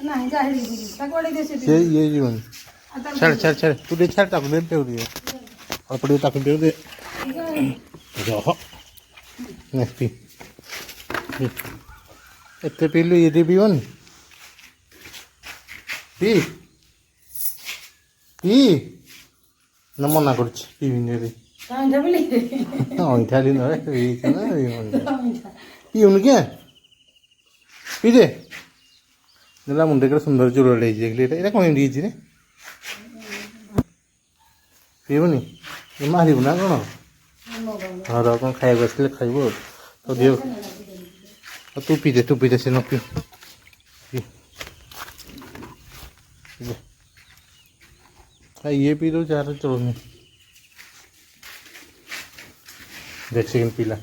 ନାହିଁ ଯାହିଡ଼ି ଯିବି ତାକୁ ଅଡ଼େଇ ଦେ ସେ ଇଏ ଯିବନି ଛାଡ଼ ଛାଡ଼ ଛାଡ଼ ତୁ ଟିକେ ଛାଡ଼ ତାକୁ ଦେ ପେଉ ଟିକେ ଅଳ୍ପ ଟିକେ ତାକୁ ପେଉ ଦେ ରହ ନେ ପି ଏତେ ପିଇଲୁ ଇଏ ଟିକେ ପିଇବନି ପି ପି ନା ମନା କରୁଛି ପିଇବିନି ଏବେ ଅଇଁଠା ଦିନରେ ପିଉନି କିଏ ପିଇଦେ ଦେଲା ମୁଣ୍ଡ କେତେ ସୁନ୍ଦର ଚୁରଟେ ହେଇଛି ଦେଖିଲି ଏଇଟା କ'ଣ ଏମିତି ହେଇଛି ରେ ପିଇବୁନି ମାରିବୁ ନା କ'ଣ ହଁ ରହ କ'ଣ ଖାଇବାକୁ ଆସିଲେ ଖାଇବୁ ଆଉ ତ ଦିଅ ତୁ ପିଇଦେ ସେ ନ ପିଉ ये पी दो चार चलो देख सेकेंड पीला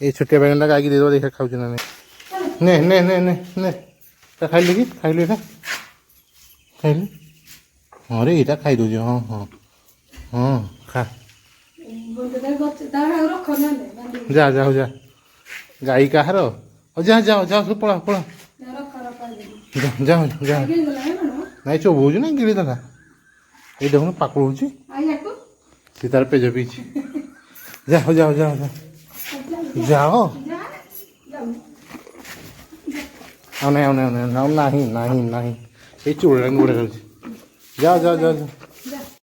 ये छोटे बैगन का आगे दे दो देखा खाऊ ना ने ने ने ने ने खाई ली खाइली हाँ रे यहाँ खाई दौज हाँ हाँ हाँ खा जा जाओ जा गाई कହାର जा जाओ जाओ सब पड़ा पड़ा जाओ जाओ नहीं चौबूज ना गिरी दादा ये देखो पाकुड़ सी तार पेज पीछे जाओ जाओ जाओ जाओ नहीं नहीं नहीं नहीं ये चूड़ा गुड़ा जाओ जाओ जाओ जाओ